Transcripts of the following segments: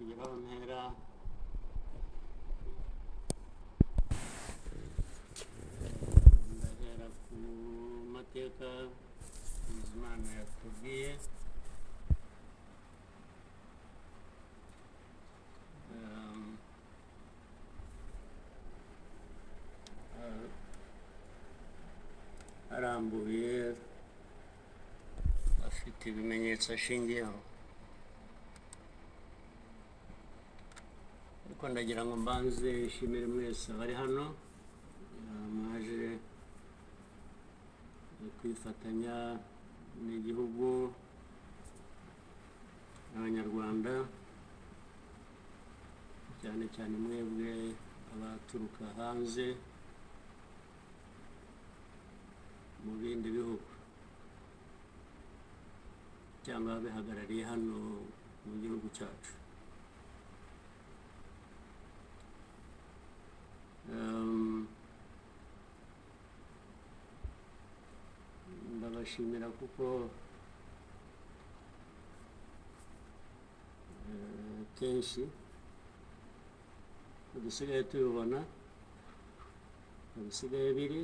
kugeraho ntera ndahera ku mateka Imana yatubwiye arambuye afite ibimenyetso ashingiyeho ariko ndagira ngo mbanze ishimire mwese abari hano mwaje kwifatanya n'igihugu n'abanyarwanda cyane cyane mwebwe abaturuka hanze mu bindi bihugu cyangwa abihagarariye hano mu gihugu cyacu. Ndabashimira kuko kenshi dusigaye tubibona bisigaye biri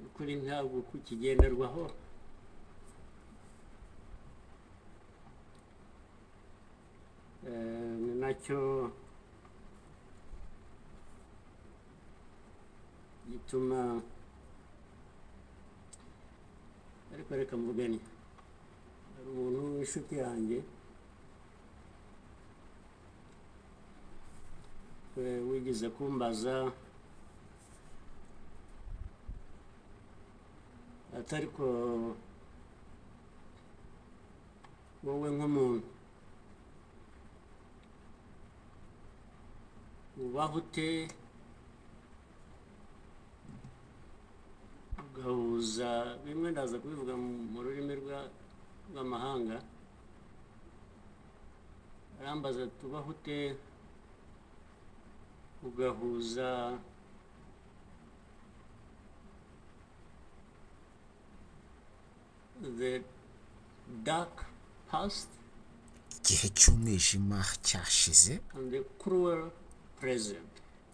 ukuri ntabwo kukigenderwaho ni nacyo gituma ariko reka mvugane hari umuntu w'inshuti yanjye wigeze kumbaza atari ko wowe nk'umuntu ubaho ute ugahuza bimwe ndaza kubivuga mu rurimi rw'amahanga arambaza tubaho ute ugahuza the dark past igihe cy'umwijima cyashize and the cruel present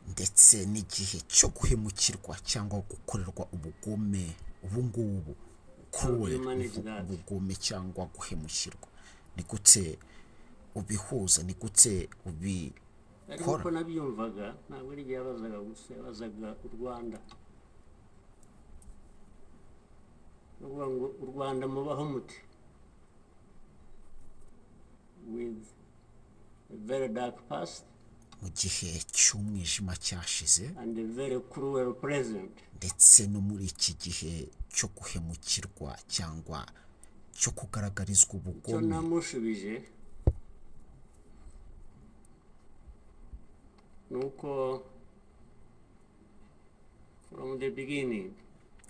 ndetse n'igihe cyo guhemukirwa cyangwa gukorerwa ubugome ubungubu ubugome cyangwa guhemukirwa ni gute ubihuza ni gute ariko nabyumvaga ntabwo ari igihe yabazaga u Rwanda ngo u Rwanda mubaho muti with a very dark past mu gihe cy'umwijima cyashize and a very cruel present ndetse no muri iki gihe cyo guhemukirwa cyangwa cyo kugaragarizwa ubugome cyo namushubije nuko from the beginning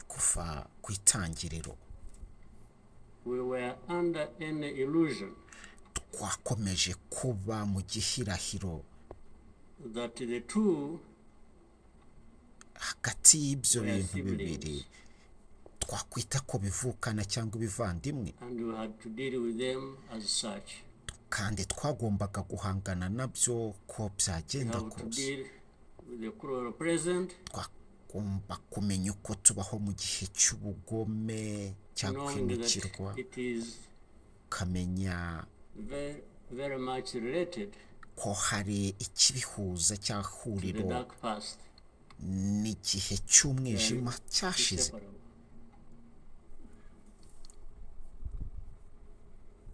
kuva ku itangiriro we were under an illusion twakomeje kuba mu gihirahiro that the two hagati y'ibyo bintu bibiri twakwita ko bivukana cyangwa ibivandimwe and we had to deal with them as such kandi twagombaga guhangana nabyo ko byagenda kose twagomba kumenya uko tubaho mu gihe cy'ubugome cyangwa kwimukirwa kamenya very much related ko hari ikibihuza cyahuriro n'igihe cy'umwijima cyashize.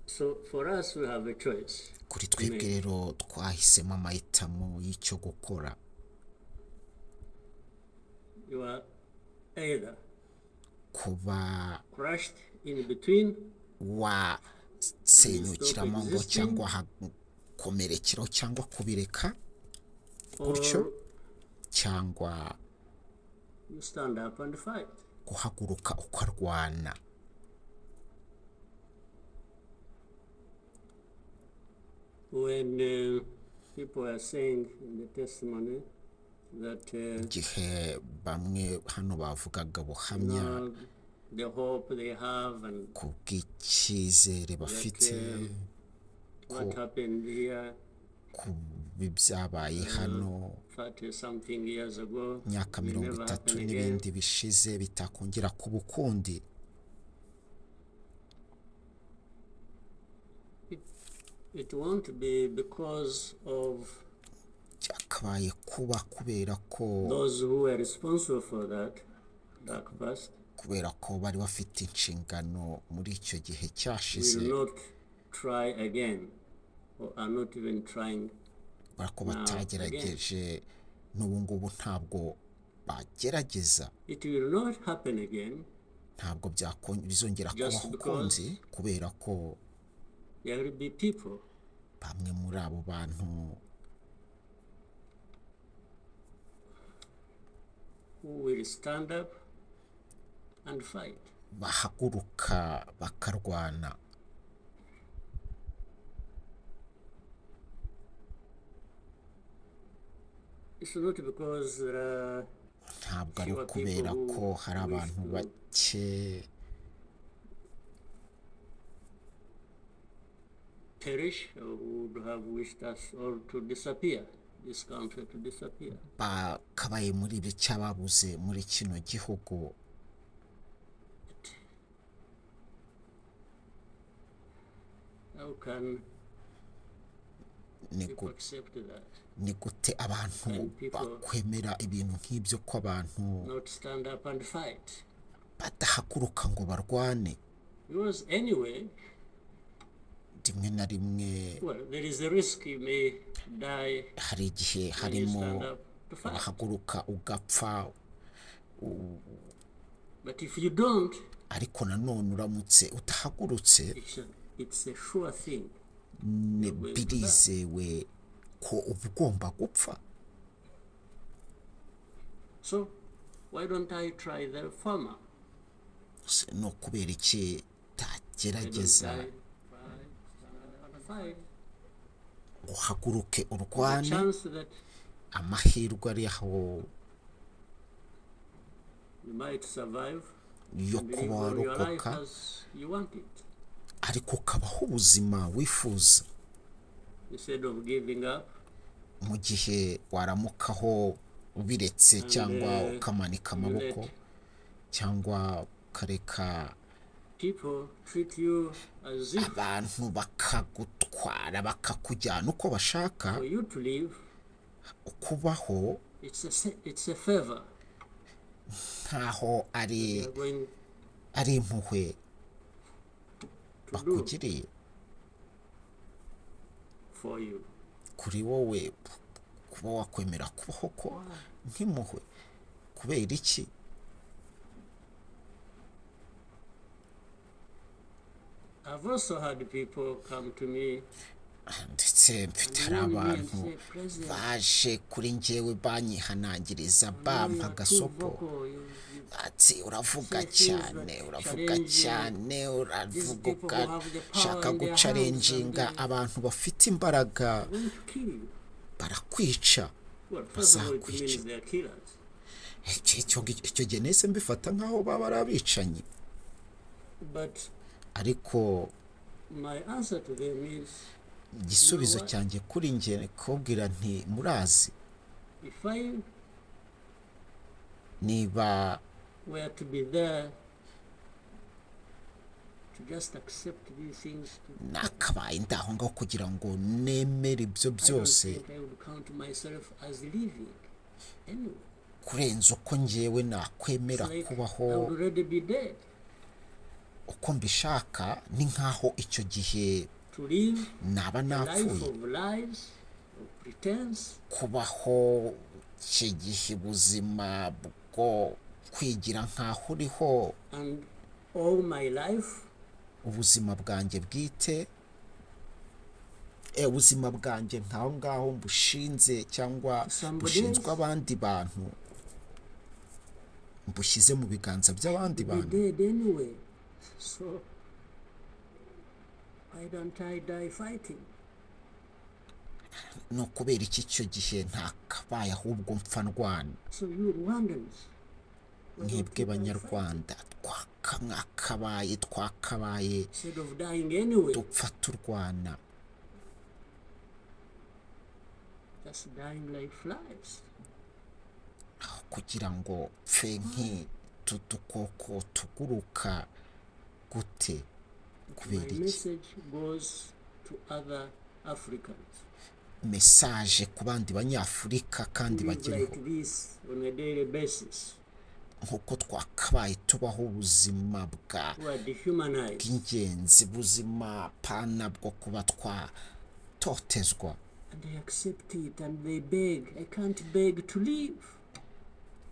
So for us we have a choice. Kuri twebwe rero twahisemo amahitamo y'icyo gukora. You are either kuba crushed in between wa senyukiramo ngo cyangwa hakomerekero cyangwa kubireka gutyo cyangwa you stand up and fight. Guhaguruka ukarwana. when people are saying in the testimony that igihe bamwe hano bavugaga buhamya the hope they have and ku bw'icyizere bafite what happened here ku bibyabaye hano 30 something years ago myaka will 30 never happen again. n'ibindi bishize bitakongera kuba ukundi. It won't be because of byakabaye kuba kubera ko those who were responsible for that dark past. kubera ko bari bafite inshingano muri icyo gihe cyashize, will not try again or are not even trying barako batagerageje n'ubu ngubu ntabwo bagerageza. It will not happen again ntabwo bizongera kubaho ukundi kubera ko there will be people bamwe muri abo bantu who will stand up and fight. bahaguruka bakarwana. It's not because ntabwo ari ukubera ko hari abantu bake perish or would have wished us all to disappear, this country to disappear. bakabaye muri ibi cyababuze muri kino gihugu. How can people accept that? Ni gute abantu bakwemera ibintu nk'ibyo ko abantu not stand up and fight? badahaguruka ngo barwane? Because anyway, rimwe na rimwe there is a risk you may die. hari igihe harimo bahaguruka ugapfa. But if you don't, ariko nanone uramutse utahagurutse it's a sure thing. birizewe ko uba ugomba gupfa. So why don't I try the former? no kubera iki tagerageza uhaguruke urwane? amahirwe ari aho yo kuba warokoka ariko ukabaho ubuzima wifuza. mu gihe waramukaho ubiretse cyangwa ukamanika amaboko cyangwa ukareka abantu bakagutwara bakakujyana uko bashaka, ukubaho nkaho ari impuhwe bakugiriye kuri wowe, kuba wakwemera kubaho ko nk'impuhwe. kubera iki? I've also had people come to me ndetse mfite abantu baje kuri njyewe banyihanangiriza bampa agasopo ati uravuga cyane uravuga ushaka gucarenjinga abantu bafite imbaraga, barakwica, bazakwica. icyo gihe nese mbifata nkaho baba ari abicanyi. ariko igisubizo cyanjye kuri njye kubwira nti murazi, niba nakabaye ndaho ngaho kugira ngo nemere ibyo byose kurenza uko njyewe nakwemera kubaho uko mbishaka, ni nkaho icyo gihe naba napfuye. kubaho icyo gihe ubuzima bwo kwigira nkaho uriho ubuzima bwanjye bwite, ubuzima bwanjye nkaho ngaho mbushinze cyangwa bushinzwe abandi bantu, mbushyize mu biganza by'abandi bantu. So why don't I die fighting? ni ukubera iki icyo gihe ntakabaye ahubwo mpfa ndwana. So you Rwandans, mwebwe banyarwanda twakabaye instead of dying anyway, dupfa turwana, just dying like flies. aho kugira ngo pfe nk'utu dukoko tuguruka gute. kubera My iki? message goes to other Africans. mesaje ku bandi banyafurika kandi Live bagereho like this on a daily basis. nk'uko twakabaye tubaho ubuzima Who are dehumanized. bw'ingenzi, buzima pana bwo kuba twatotezwa, And they accept it and they beg. I can't beg to live.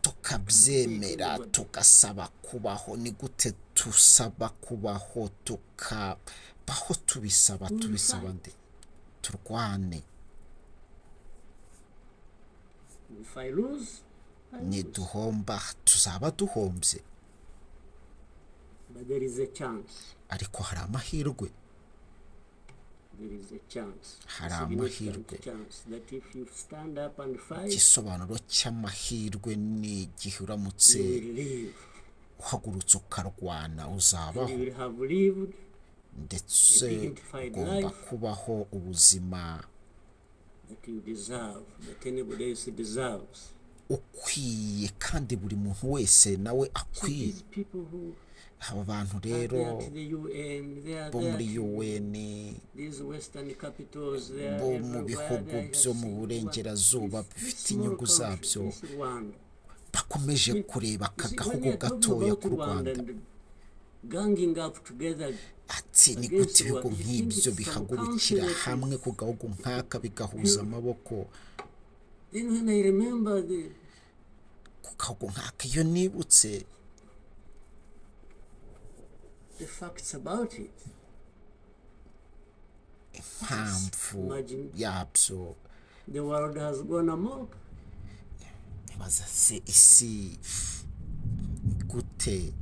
tukabyemera tugasaba kubaho. ni gute tusaba kubaho tukabaho tubisaba nde? turwane. If I lose, I lose. niduhomba tuzaba duhombye, But there is a chance. ariko hari amahirwe. There is a chance. Hari A significant amahirwe. chance that if you stand up and fight, igisobanuro cy'amahirwe ni igihe uramutse you will live. uhagurutse ukarwana And uzabaho, you will have lived ndetse a dignified ugomba life kubaho ubuzima that you deserve, that anybody else deserves. ukwiye kandi buri muntu wese nawe So akwiye. these people who aba bantu are there rero at the UN, they are bo there muri at UN, these Western capitals, they are bo mu everywhere. bihugu They byo have mu seen burengerazuba what- bifite this small inyungu country, zabyo, this Rwanda. bakomeje kureba aka You see, when gahugu they are talking gatoya about k'u Rwanda. Rwanda and ganging up together, ati ni against gute ibihugu what? You think nk'ibyo it's some bihagurukira country that hamwe is- ku gahugu nk'aka bigahuza amaboko then when I remember ku gahugu nk'aka, iyo nibutse the facts about it, impamvu Imagine. yabyo, the world has gone amok. nibaza se isi gute.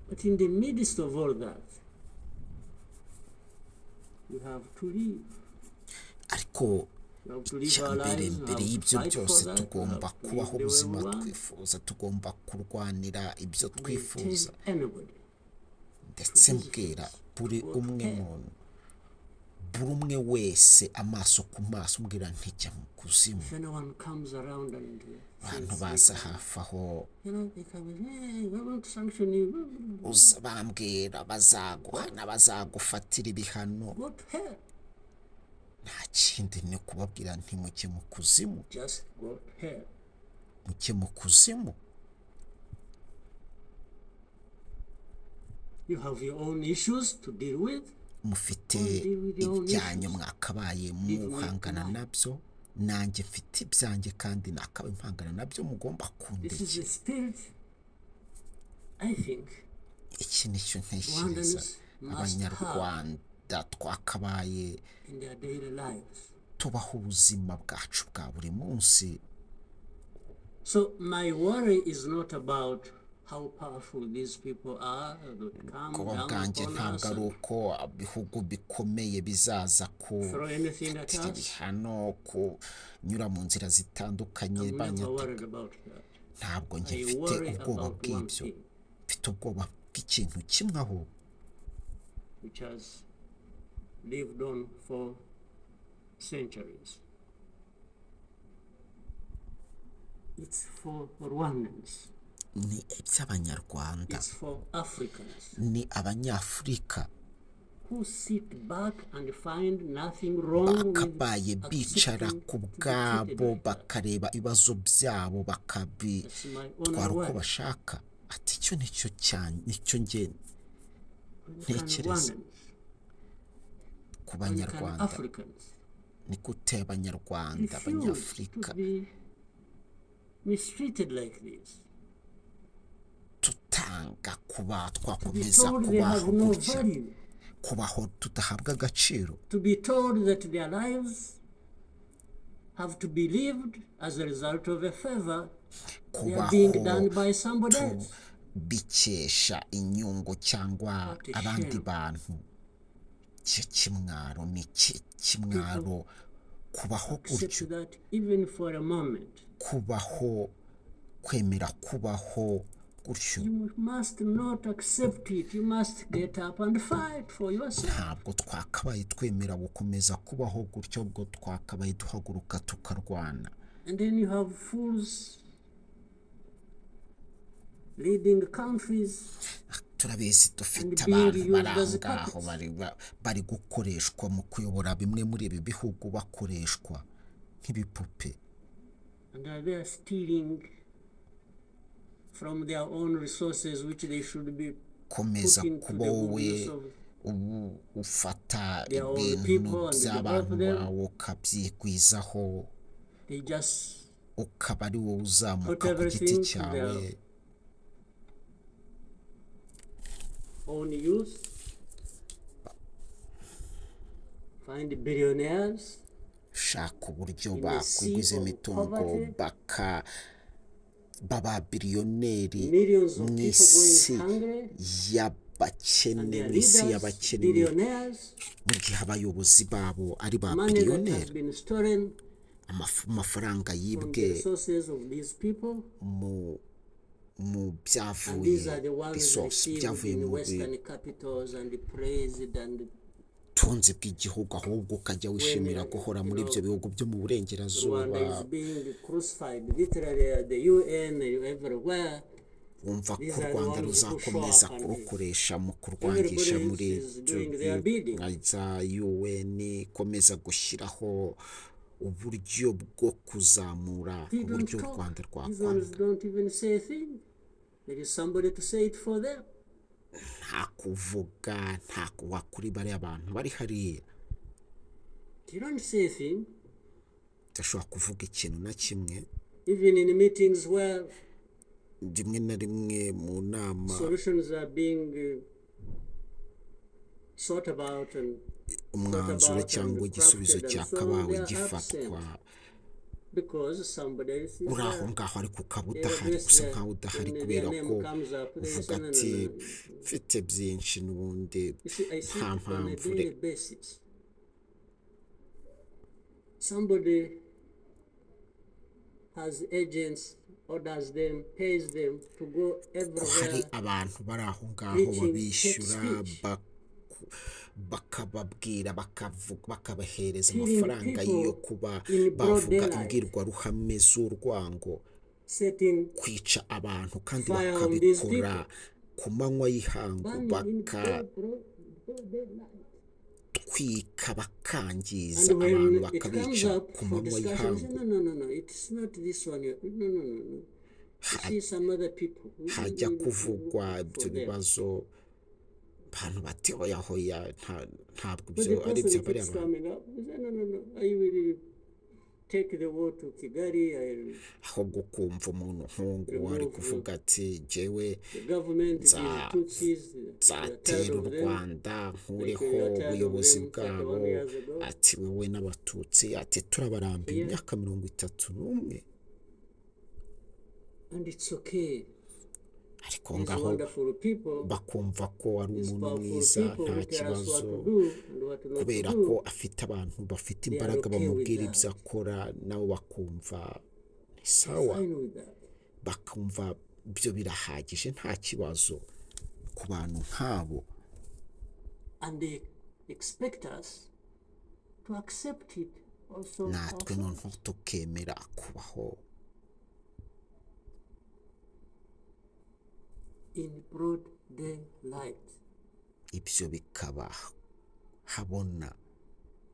But in the midst of all that, we have to live. ariko We have to live our icyambere lives. We mbere have to y'ibyo fight for byose that. We tugomba have to kubaho live the way ubuzima we want. twifuza, tugomba kurwanira ibyo twifuza. Tell anybody. ndetse mbwira buri umwe wese amaso ku maso, mbwira ntijya mu kuzimu. If anyone comes around and abantu says, baza hafi aho they come, hey, we want to sanction you. bambwira bazaguhana, bazagufatira ibihano, Go to hell. nta kindi ni ukubabwira nti mujye mu kuzimu, Just go to hell. mujye mu kuzimu. You have your own issues to deal with. mufite deal with your own ibyanyu issues. mwakabaye Live muhangana life. nabyo, nanjye mfite ibyanjye kandi nakabaye mpangana nabyo, mugomba This is the kundekera. spirit, I think, iki nicyo ntekereza Rwandans must abanyarwanda twakabaye in their daily lives. tubaho ubuzima bwacu bwa buri munsi. So my worry is not about how powerful these people are that come kuba down bwanjye upon us ntabwo ari and uko ibihugu bikomeye bizaza throw anything at kufatira us. ibihano, kunyura mu nzira zitandukanye I'm never banyataka. worried about that. ntabwo njye I mfite worry ubwoba about one bw'ibyo, thing, mfite ubwoba bw'ikintu kimwe aho which has lived on for centuries. It's for Rwandans. ni iby'abanyarwanda, It's for Africans ni abanyafurika who sit back and find nothing wrong with bakabaye bicara accepting ku to be bwabo treated like that. bakareba ibibazo byabo That's my bakabitwara own uko way. bashaka. ati icyo nicyo cyane, nicyo nge When can ntekereza Rwandans, ku when can banyarwanda. Africans ni gute abanyarwanda, refuse abanyafurika to be mistreated like this? tutanga kuba To be twakomeza told they have kubaho no gutya, value. kubaho tudahabwa agaciro, To be told that their lives have to be lived as a result of a favor they are being done by somebody else. bikesha inyungu cyangwa What a abandi shame. bantu. kimwaro ni kimwaro kubaho gutyo, accept that even for a moment. kubaho kwemera kubaho gutyo. You must not accept it. You must get up and fight for yourself. Ntabwo twakabaye twemera gukomeza kubaho gutyo, ubwo twakabaye duhaguruka tukarwana. And then you have fools leading countries. Turabizi dufite abantu bari aho ngaho bari gukoreshwa mu kuyobora bimwe muri ibi bihugu, bakoreshwa nk'ibipupe. And they are stealing from their own resources which they should be komeza kuba wowe ufata ibintu by'abantu bawe ukabyigwizaho, ukaba ari wowe uzamuka ku giti cyawe. Own use, find billionaires, shaka uburyo bakwigwiza imitungo baba biliyoneri mu isi y'abakene, mu isi y'abakene, mu gihe abayobozi babo ari ba biliyoneri. Amafaranga yibwe mu byavuye byavuye mu butunzi bw'igihugu, ahubwo ukajya wishimira guhora muri ibyo bihugu byo mu burengerazuba. Wumva ko u Rwanda ruzakomeza kurukoresha mu kurwangisha muri za UN, ikomeza gushyiraho uburyo bwo kuzamura uburyo u Rwanda rwakwanga. Nta kuvuga, nta wakuri bari abantu bari hariya. Udashobora kuvuga ikintu na kimwe. Rimwe na rimwe mu nama umwanzuro cyangwa igisubizo cyakabawe gifatwa, uri aho ngaho ariko ukaba udahari, gusa nkaho udahari kubera ko uvuga ati mfite byinshi n'ubundi nta mpamvu. Somebody has agents, orders them, pays them to go everywhere. Hari abantu bari aho ngaho babishyura, bakababwira, bakabahereza amafaranga yo kuba bavuga imbwirwaruhame z'urwango, kwica abantu, kandi bakabikora ku manywa y'ihangu, bakatwika, bakangiza abantu, bakabica ku manywa y'ihangu. Hajya kuvugwa ibyo bibazo, abantu batewe ahoya, ntabwo ibyo ari byo bari abantu. Ahubwo kumva umuntu nk'uwo ari kuvuga ati jewe nzatera u Rwanda nkureho ubuyobozi bwabo, ati wowe n'Abatutsi, ati turabarambiye imyaka 31. Ariko ngaho bakumva ko ari umuntu mwiza, nta kibazo, kubera ko afite abantu bafite imbaraga bamubwira ibyo akora, nabo bakumva ni sawa, bakumva ibyo birahagije, nta kibazo ku bantu nk'abo. Natwe noneho tukemera kubaho in broad daylight. Ibyo bikaba habona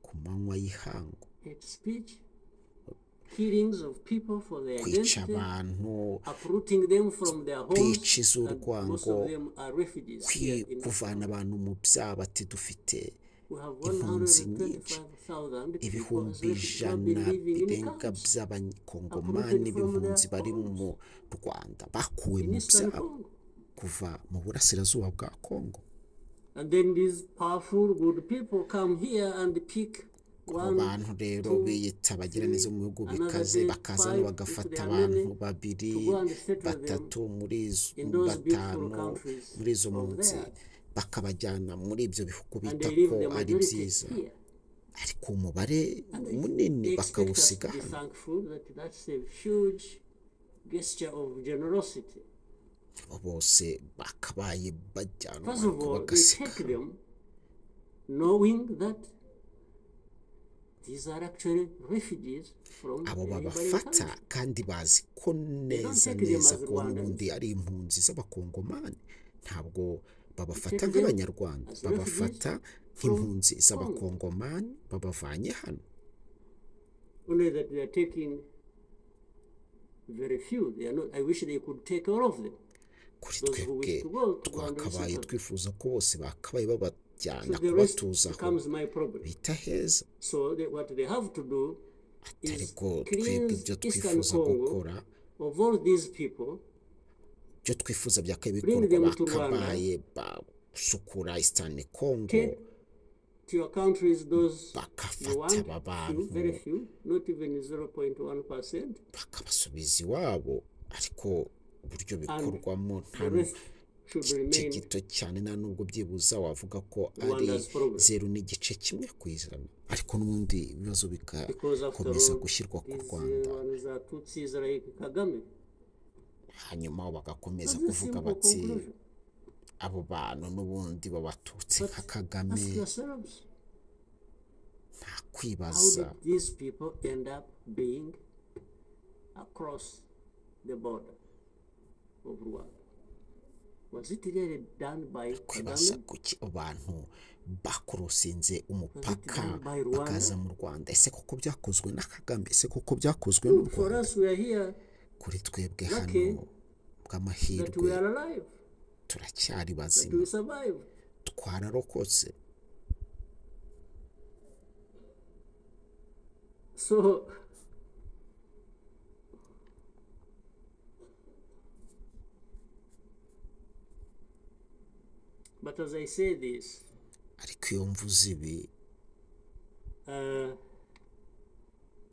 ku manywa y'ihangu. Kwica abantu, kwiciza urwango, kuvana abantu mu byabo. Ati dufite impunzi nyinshi, ibihumbi 100 birenga by'abakongomani b'impunzi bari mu Rwanda, bakuwe mu byabo kuva mu burasirazuba bwa Kongo. And then these powerful good people come here and pick abantu rero biyita abagiraneza mu bihugu bikaze, bakazana bagafata abantu 2, 3, 4, 5 muri izo mpunzi, bakabajyana muri ibyo bihugu and bita they leave ko the ari majority byiza, here. ariko umubare They munini expect us to bakawusiga be hano. thankful that that's a huge gesture of generosity. Abo bose bakabaye bajyanwa First of ariko all, they bagasiga take hano. them knowing that these are actually refugees from Abo a neighboring babafata country. kandi bazi ko neza take them neza as ko Rwandans. n'ubundi ari impunzi z'abakongomani, ntabwo babafata Take them nk'abanyarwanda, as babafata refugees nk'impunzi from z'abakongomani babavanye hano. Only that they are taking very few. They are not. I wish they could take all of them. Kuri Those who twebwe wish to go to go and twakabaye resettle. twifuza ko bose bakabaye So babajyana the rest kubatuza aho becomes my problem. bita heza. So what they have to do is Ariko twebwe cleanse ibyo Eastern twifuza Congo gukora, of all these people, ibyo twifuza byakabaye bring bikorwa, them to Rwanda, bakabaye basukura Eastern Congo, take to your countries those you bakafata want, aba few, very bantu few, not even 0.1%, bakabasubiza iwabo, ariko uburyo bikorwamo nta the rest should gice remain gito cyane, nta nubwo byibuza wavuga ko ari Rwanda's problem. 0.1%, ariko n'ubundi ibibazo Because after bigakomeza all, gushyirwa ku these Rwanda, ones are Tutsis like Kagame. hanyuma bagakomeza That's a kuvuga simple bati conclusion. abo bantu n'ubundi babatutsi But nka Kagame. ask yourselves, Nta how kwibaza did these people end up being across the border of Rwanda? Was it really done by kwibaza Kagame? kuki abantu bakurusinze umupaka done by Rwanda? bakaza mu Rwanda. Ese koko byakozwe na Kagame? Ese koko byakozwe n'u For Rwanda? us, we are here Kuri twebwe lucky hano that bw'amahirwe we are alive, turacyari that bazima, we survived. twararokotse. So, but as I say this, Ariko iyo mvuze ibi,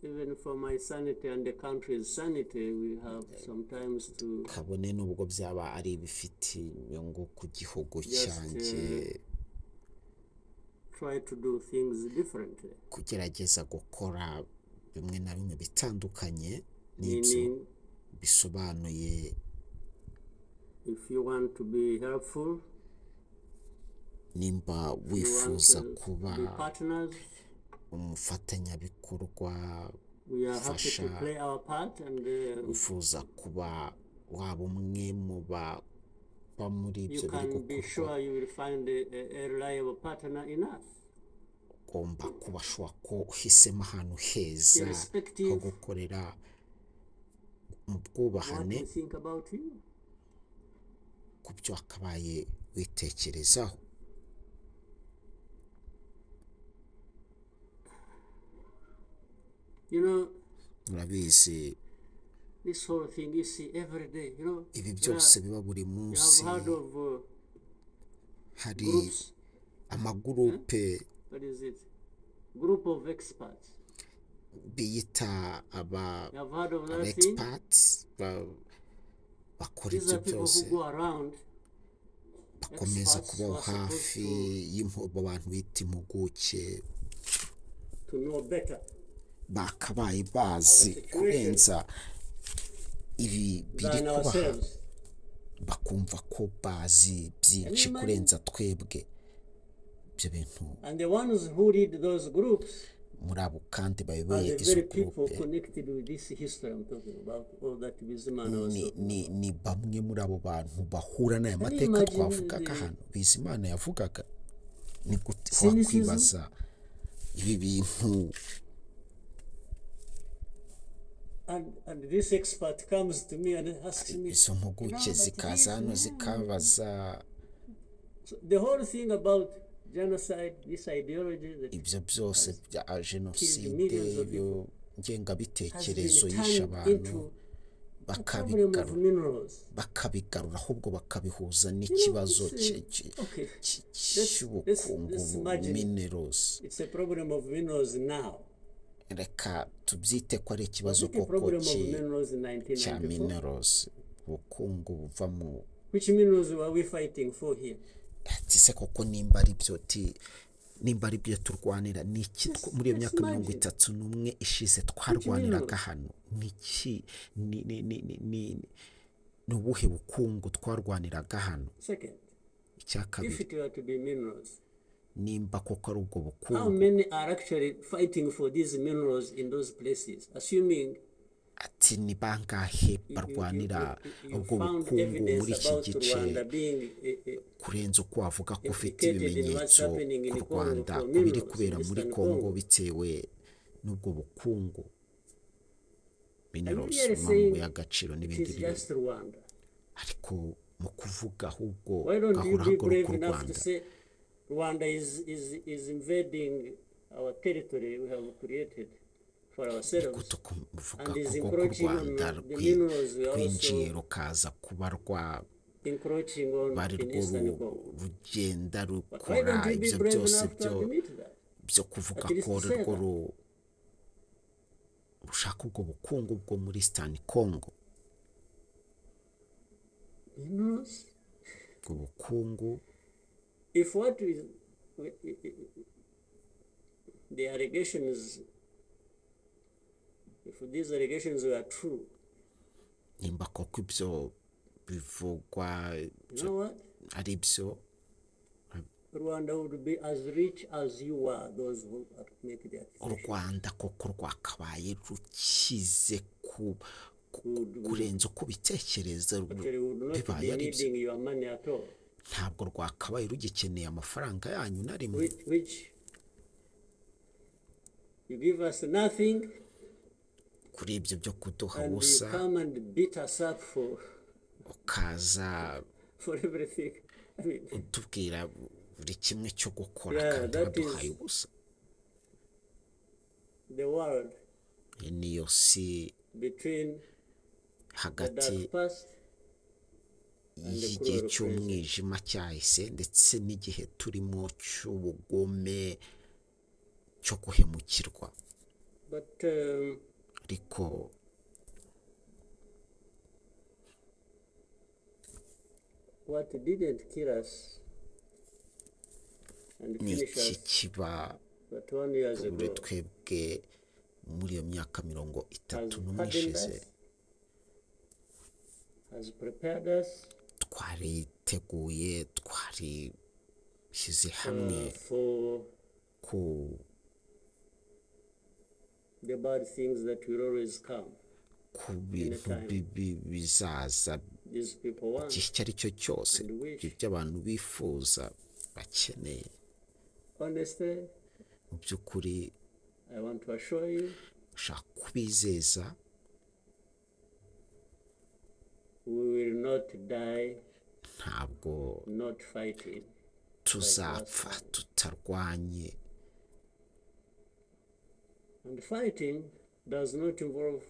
even for my sanity and the country's sanity, we have sometimes to kabone n'ubwo byaba ari ibifitiye inyungu ku gihugu Just, cyanjye, try to do things differently. kugerageza gukora bimwe na bimwe bitandukanye n'ibyo Meaning, bisobanuye. if you want to be helpful, Nimba you want wifuza to kuba be partners, umufatanyabikorwa, we are happy to Fasha. play our part, and wifuza kuba waba umwe mu baba muri you ibyo biri can be gukorwa, sure you will find a reliable partner in us. ugomba kuba shuwa ko uhisemo ahantu heza Irrespective ho gukorera mu What bwubahane, we think about you. ku byo wakabaye witekerezaho. You know, Murabizi this whole thing you see every day, you know. ibi there byose are- biba buri You munsi, have heard of hari groups, amagurupe what is it? Group of experts. biyita aba You have heard of that thing? experts bakora These ibyo are people byose, who go around bakomeza experts kubaho who are supposed hafi y'abantu bita impuguke, to know better. bakabaye bazi kurenza ibi biri Than kubaha, ourselves. bakumva ko bazi byinshi Can you kurenza twebwe. Ibyo bintu And the ones who lead those groups muri abo kandi are bayoboye the izo very people gurupe connected with this history I'm talking about, all that Bizimana ni, also. ni bamwe muri abo bantu bahura n'aya Can you mateka imagine twavugaga the hano Bizimana yavugaga. Ni gute cynicism? wakwibaza ibi bintu, And this expert comes to me and asks me, izo mpuguke but zikaza hano this, zikabaza so the whole thing about genocide, this ideology that ibyo byose bya jenoside, millions of ibyo has been ngengabitekerezo yishe turned abantu, into a problem of bakabigarura minerals. bakabigarura ahubwo bakabihuza n'ikibazo Okay, cy'ubukungu, let's imagine minerals. it's a problem of minerals now. Reka tubyite ko ari ikibazo It's a koko problem of minerals in cya 1994. minerals, ubukungu buva mu Which minerals were we fighting for here? ati se koko nimba ari byo turwanira niki muri iyo myaka 31 ishize twarwaniraga hano niki ni ubuhe bukungu twarwaniraga hano. Icya kabiri, nimba koko ari ubwo bukungu, how many are actually fighting for these minerals in those places, assuming ati ni bangahe barwanira ubwo bukungu muri iki gice kurenza uko wavuga ko ufite ibimenyetso ku Rwanda ku biri kubera muri Congo bitewe n'ubwo bukungu, minerals, amabuye y'agaciro n'ibindi bintu. Ariko mu kuvuga ahubwo gahora haguruka u Rwanda. Rwanda is invading our territory we have created for ourselves, and is encroaching on the minerals we also rukaza kuba encroaching on in Eastern Congo. rugenda rukora ibyo byose byo kuvuga ko rwo rushaka ubwo bukungu bwo muri Eastern Congo. Minerals, ubwo bukungu, if what is the allegations, if these allegations were true, nimba koko ibyo bivugwa ari byo, Rwanda would be as rich as you are, those who make the accusation. Rwanda koko rwakabaye rukize kurenza uko bitekereza bibaye ari byo. Ntabwo rwakabaye rugikeneye amafaranga yanyu na rimwe. Which you give us nothing, kuri ibyo byo kuduha ubusa, come and beat us up ukaza for everything. I mean, utubwira buri kimwe cyo gukora kandi baduhaye ubusa. The world niyo si between hagati y'igihe cy'umwijima cyahise ndetse n'igihe turimo cy'ubugome cyo guhemukirwa. But ariko what didn't kill us and finish us kiba but 1 year ago twebwe muri iyo myaka 31 ishize has prepared us, twariteguye, twarishyize hamwe for ku the bad things that will always come. Ku bintu bibi bizaza These people want icyo ari cyo cyose ibyo abantu bifuza bakeneye. Honestly, mu by'ukuri I want to assure you, shaka kubizeza, we will not die ntabwo not fighting, tuzapfa tutarwanye. and fighting does not involve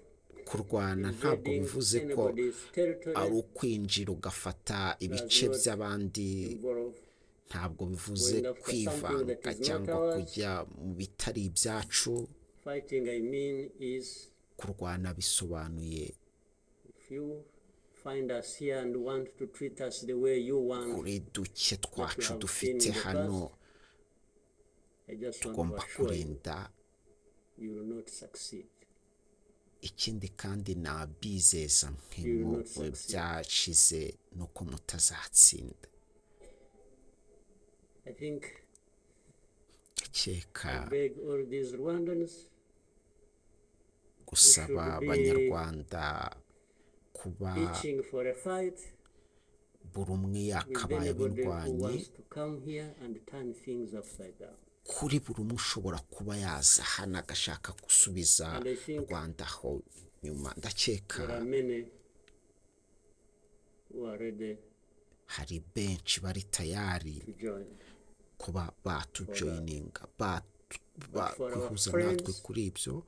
kurwana ntabwo bivuze ko ari ukwinjira ugafata ibice by'abandi, ntabwo bivuze kwivanga cyangwa kujya mu bitari ibyacu. Fighting, I mean, is kurwana bisobanuye if you find us here and want to treat us the way you want, kuri duke twacu dufite hano I just want to tugomba assure you, kurinda. you will not succeed. Ikindi kandi nabizeza nk'imo byashize nuko mutazatsinda. I think Keka beg all these Rwandans gusaba Abanyarwanda kuba itching for a fight, buri umwe yakabaye who abirwanye, wants to come here and turn things upside down. kuri buri umwe ushobora kuba yaza hano agashaka gusubiza Rwanda aho nyuma. Ndakeka There are many who are ready hari benshi bari tayari to join. kuba batujoyininga, kwihuza natwe kuri ibyo,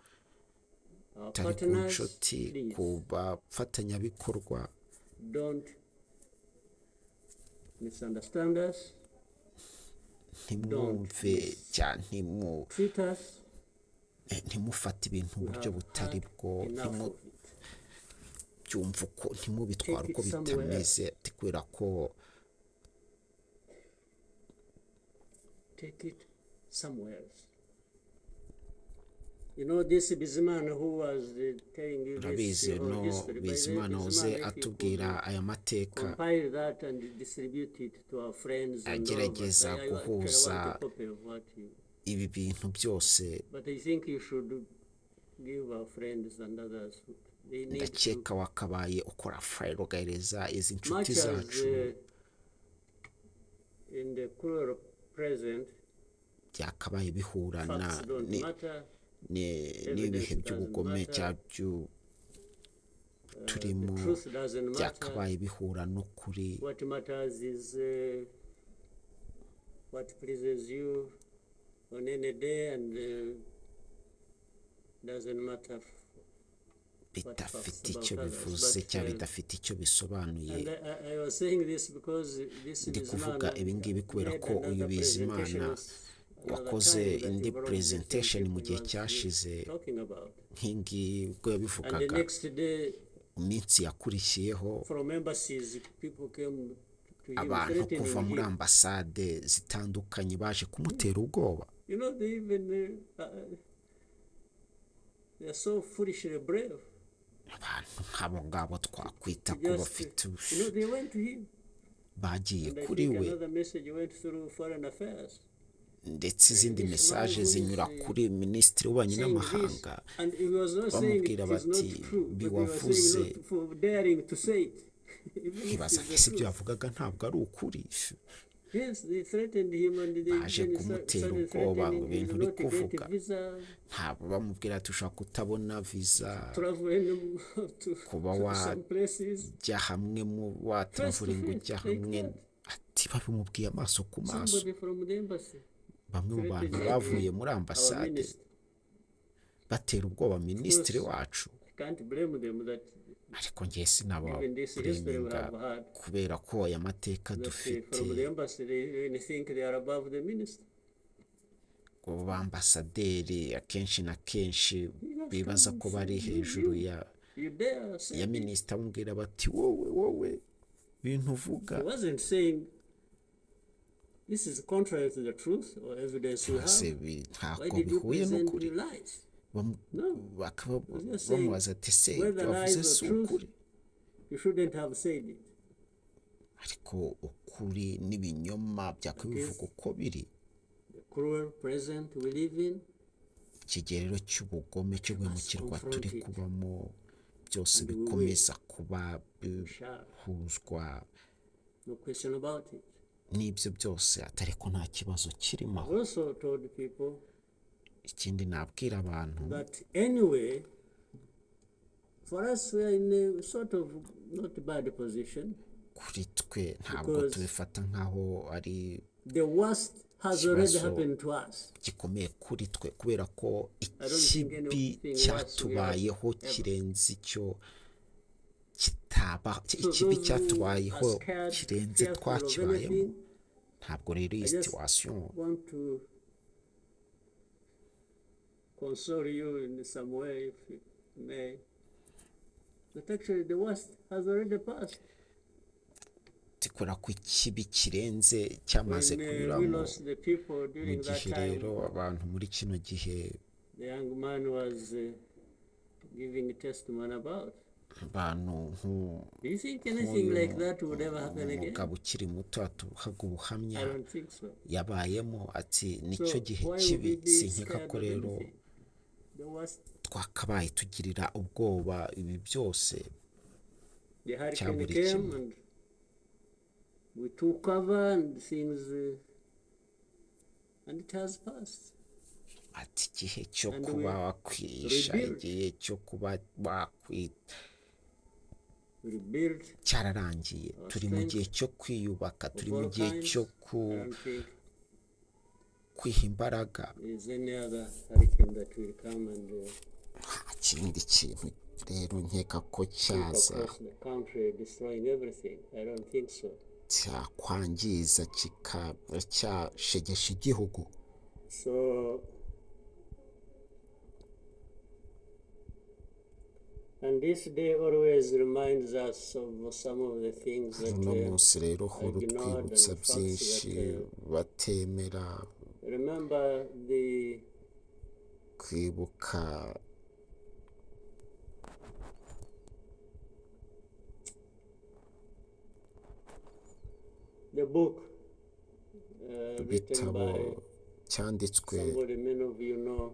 Our tari ku partners, nshuti, please, ku bafatanyabikorwa. don't misunderstand us. Ntimwumve cyane, Treat us, ntimufate ibintu mu buryo butari bwo, enough of it. ntimubyumve uko, ntimubitware Take uko it somewhere bitameze, kubera ko take it somewhere else. You know this Bizimana who was telling you urabizi this no history. By the way, bizimana uze Bizimana, if you atubwira could aya mateka compile that and distribute it to our friends and all of us. agerageza I guhuza want a copy of what you... ibi bintu byose. But I think you should give our friends and others. They need to... ndakeka wakabaye ukora file ugahereza izi nshuti Much as zacu in the cruel present, byakabaye bihura facts don't matter. n'ibihe by'ubugome cyacu turimo byakabaye bihura n'ukuri. What matters is what pleases you on any day, and doesn't matter bidafite icyo bivuze cyangwa bidafite icyo bisobanuye. ndi kuvuga ibi ngibi kubera ko uyu Bizimana wakoze indi presentation mu gihe cyashize nk'ingi ubwo yabivugaga iminsi yakurikiyeho abantu kuva muri ambasade zitandukanye baje kumutera ubwoba. abantu nk'abo ngabo twakwita ko bafite bagiye kuri we, ndetse izindi mesaje zinyura kuri minisitiri w'ububanyi n'amahanga bamubwira bati biwavuze, ntibaza ese ibyo yavugaga ntabwo ari ukuri. baje kumutera ubwoba mu bintu uri kuvuga, ntabwo bamubwira ati ushaka kutabona visa, kuba wajya hamwe mu wataravuringa ujya hamwe, ati babimubwiye amaso ku maso. bamwe mu bantu bavuye muri ambasade batera ubwoba minisitiri wacu, ariko ngiye sinababuremenga kubera ko aya mateka dufite. abo bambasaderi akenshi na kenshi bibaza ko bari hejuru ya minisita, bamubwira bati wowe bintu uvuga this is contrary to the truth or evidence you have. ntabwo bihuye n'ukuri. bamubaza ati se wavuze si ukuri, ariko ukuri n'ibinyoma byakwibivuga uko biri. ikigerero cy'ubugome cyo guhemukirwa turi kubamo byose bikomeza kuba bihuzwa n'ibyo byose, atari ko nta kibazo kirimo. ikindi nabwira abantu, kuri twe ntabwo tubifata nkaho ari ikibazo gikomeye kuri twe, kubera ko ikibi cyatubayeho kirenze icyo ikibi cyatubayeho kirenze twakibayemo. ntabwo rero iyi situation console you in some way, if you may, but actually the worst has already passed. tikora ku ikibi kirenze cyamaze kunyuramo. mu gihe rero abantu muri kino gihe, the young man was giving testimony about, abantu do you think anything like that would ever happen again? umugabo ukiri muto atuhaga ubuhamya I don't think so. yabayemo, ati nicyo gihe kibi. sinkeka ko rero twakabaye tugirira ubwoba ibi byose cya buri kimwe. We took cover and things and it has passed. ati igihe cyo kuba wakwisha, igihe cyo kuba cyararangiye. turi mu gihe cyo kwiyubaka, turi mu gihe cyo kwiha imbaraga. nta kindi kintu rero nkeka ko cyaza cyakwangiza kikaba cyashegesha igihugu. And this day always reminds us of some of the things that uno munsi rero hora twibutsa byinshi batemera, remember kwibuka the book written igitabo by cyanditswe somebody many of you know,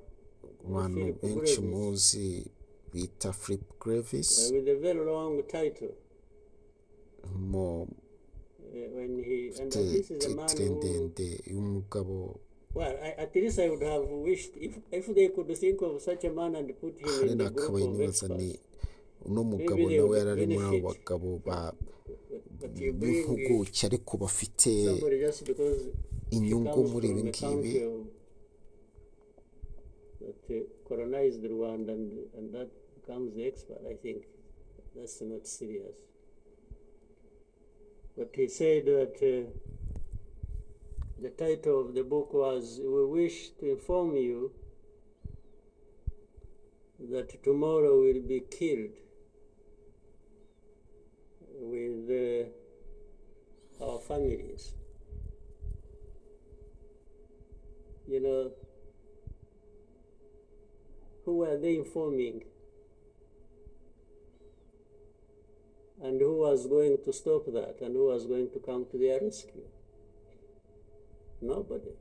abantu Philip benshi Gravis, muzi bita Philip Gravis with a very long title. mu When he, and ufite this is a man titire who, ndende y'umugabo. well, at least I would have wished if they could think of such a man and put him hari in the group nakabaye of nibaza ni experts. uno mugabo Maybe they nawe would yari ari muri abo benefit. bagabo But you bring b'impuguke ariko bafite somebody just because he inyungu comes muri from ibi a ngibi. country that colonized Rwanda and that becomes the expert, I think that's not serious. But he said that the title of the book was, "We wish to inform you that tomorrow will be killed with our families." You know, who were they informing? And who was going to stop that? And who was going to come to their rescue? Nobody.